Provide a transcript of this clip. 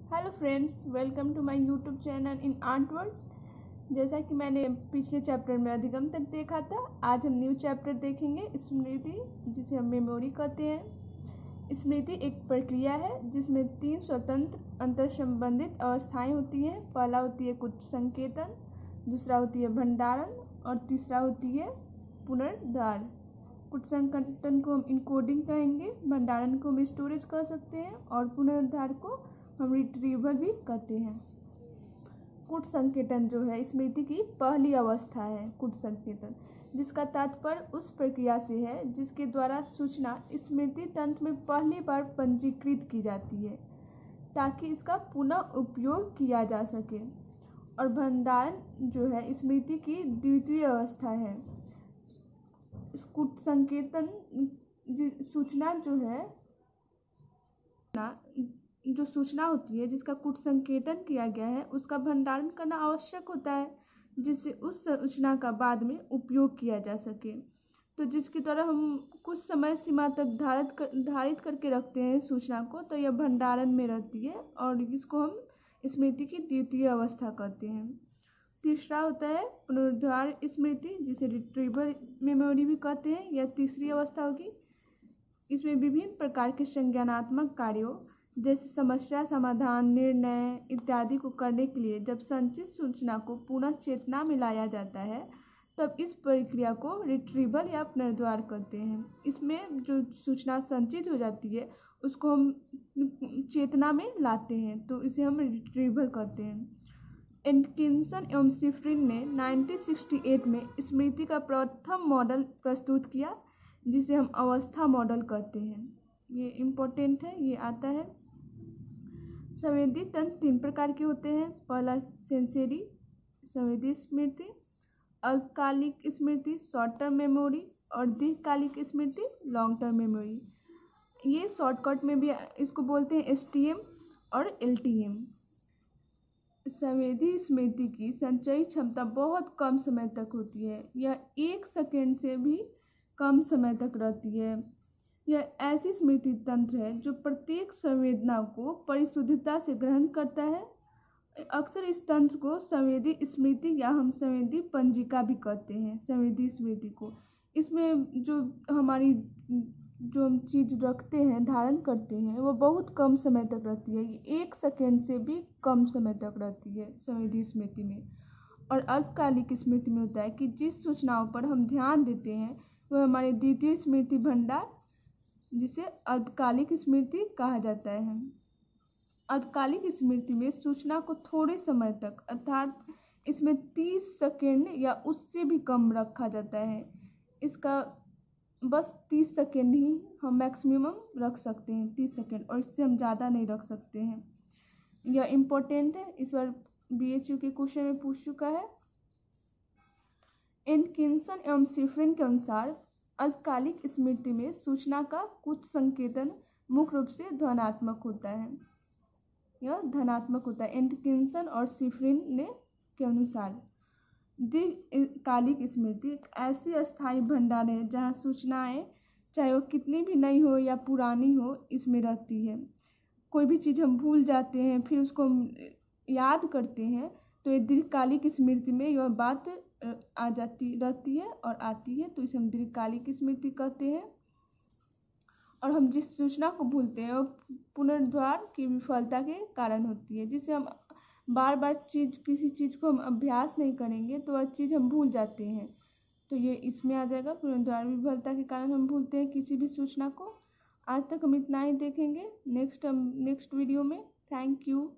Hello friends, welcome to my YouTube channel in art world. जैसा कि मैंने पिछले चैप्टर में अधिगम तक देखा था, आज हम न्यू चैप्टर देखेंगे स्मृति, जिसे हम मेमोरी कहते हैं। स्मृति एक प्रक्रिया है जिसमें 3 स्वतंत्र अंतर्संबंधित अवस्थाएं होती हैं। पहला होती है कुछ संकेतन, दूसरा होती है भंडारण और तीसरा होती है पुनरुद्धार। कुछ संकेतन को हम इनकोडिंग कहेंगे, भंडारण को हम स्टोरेज कह सकते हैं और पुनरुद्धार को हम रिट्रीवल भी कहते हैं। कुट संकेतन जो है स्मृति की पहली अवस्था है। कुट संकेतन जिसका तात्पर्य उस प्रक्रिया से है जिसके द्वारा सूचना स्मृति तंत्र में पहली बार पंजीकृत की जाती है ताकि इसका पुनः उपयोग किया जा सके। और भंडारण जो है स्मृति की द्वितीय अवस्था है। कुट संकेतन सूचना जो सूचना होती है जिसका कुट संकेतन किया गया है उसका भंडारण करना आवश्यक होता है जिससे उस सूचना का बाद में उपयोग किया जा सके। तो जिसके द्वारा हम कुछ समय सीमा तक धारित करके रखते हैं सूचना को, तो यह भंडारण में रहती है और इसको हम स्मृति की द्वितीय अवस्था कहते हैं। तीसरा होता है पुनरुद्धार स्मृति, जिसे रिट्रीवल मेमोरी भी कहते हैं। यह तीसरी अवस्था होगी। इसमें विभिन्न प्रकार के संज्ञानात्मक कार्यों जैसे समस्या समाधान, निर्णय इत्यादि को करने के लिए जब संचित सूचना को पुनः चेतना में लाया जाता है तब इस प्रक्रिया को रिट्रीवल या पुनरुद्धार कहते हैं। इसमें जो सूचना संचित हो जाती है उसको हम चेतना में लाते हैं, तो इसे हम रिट्रीवल कहते हैं। एटकिंसन एवं शिफ्रिन ने 1968 में स्मृति का प्रथम मॉडल प्रस्तुत किया जिसे हम अवस्था मॉडल कहते हैं। ये इम्पोर्टेंट है, ये आता है। संवेदी तंत्र 3 प्रकार के होते हैं। पहला सेंसरी संवेदी स्मृति, अल्पकालिक स्मृति शॉर्ट टर्म मेमोरी और दीर्घकालिक स्मृति लॉन्ग टर्म मेमोरी। ये शॉर्टकट में भी इसको बोलते हैं STM और LTM। संवेदी स्मृति की संचयी क्षमता बहुत कम समय तक होती है। यह 1 सेकेंड से भी कम समय तक रहती है। यह ऐसी स्मृति तंत्र है जो प्रत्येक संवेदना को परिशुद्धता से ग्रहण करता है। अक्सर इस तंत्र को संवेदी स्मृति या हम संवेदी पंजिका भी कहते हैं। संवेदी स्मृति को इसमें जो हम चीज़ रखते हैं, धारण करते हैं, वो बहुत कम समय तक रहती है। 1 सेकेंड से भी कम समय तक रहती है संवेदी स्मृति में। और अल्पकालिक स्मृति में होता है कि जिस सूचनाओं पर हम ध्यान देते हैं वह हमारी द्वितीय स्मृति भंडार, जिसे अल्पकालिक स्मृति कहा जाता है। अल्पकालिक स्मृति में सूचना को थोड़े समय तक अर्थात इसमें 30 सेकेंड या उससे भी कम रखा जाता है। इसका बस 30 सेकेंड ही हम मैक्सिमम रख सकते हैं, 30 सेकेंड, और इससे हम ज़्यादा नहीं रख सकते हैं। यह इम्पोर्टेंट है, इस बार BHU के क्वेश्चन में पूछ चुका है। एटकिंसन एवं शिफ्रिन के अनुसार अल्पकालिक स्मृति में सूचना का कुछ संकेतन मुख्य रूप से धनात्मक होता है। यह धनात्मक होता है एटकिंसन और शिफ्रिन के अनुसार। दीर्घकालिक स्मृति एक ऐसी अस्थायी भंडार है जहाँ सूचनाएं चाहे वो कितनी भी नई हो या पुरानी हो इसमें रहती है। कोई भी चीज़ हम भूल जाते हैं फिर उसको हम याद करते हैं तो ये दीर्घकालिक स्मृति में यह बात आ जाती रहती है और आती है, तो इसे हम दीर्घकालिक स्मृति कहते हैं। और हम जिस सूचना को भूलते हैं वो पुनरुद्धार की विफलता के कारण होती है। जिसे हम बार बार किसी चीज़ को हम अभ्यास नहीं करेंगे तो वह चीज़ हम भूल जाते हैं, तो ये इसमें आ जाएगा। पुनरुद्धार विफलता के कारण हम भूलते हैं किसी भी सूचना को। आज तक हम इतना ही देखेंगे, नेक्स्ट वीडियो में। Thank you.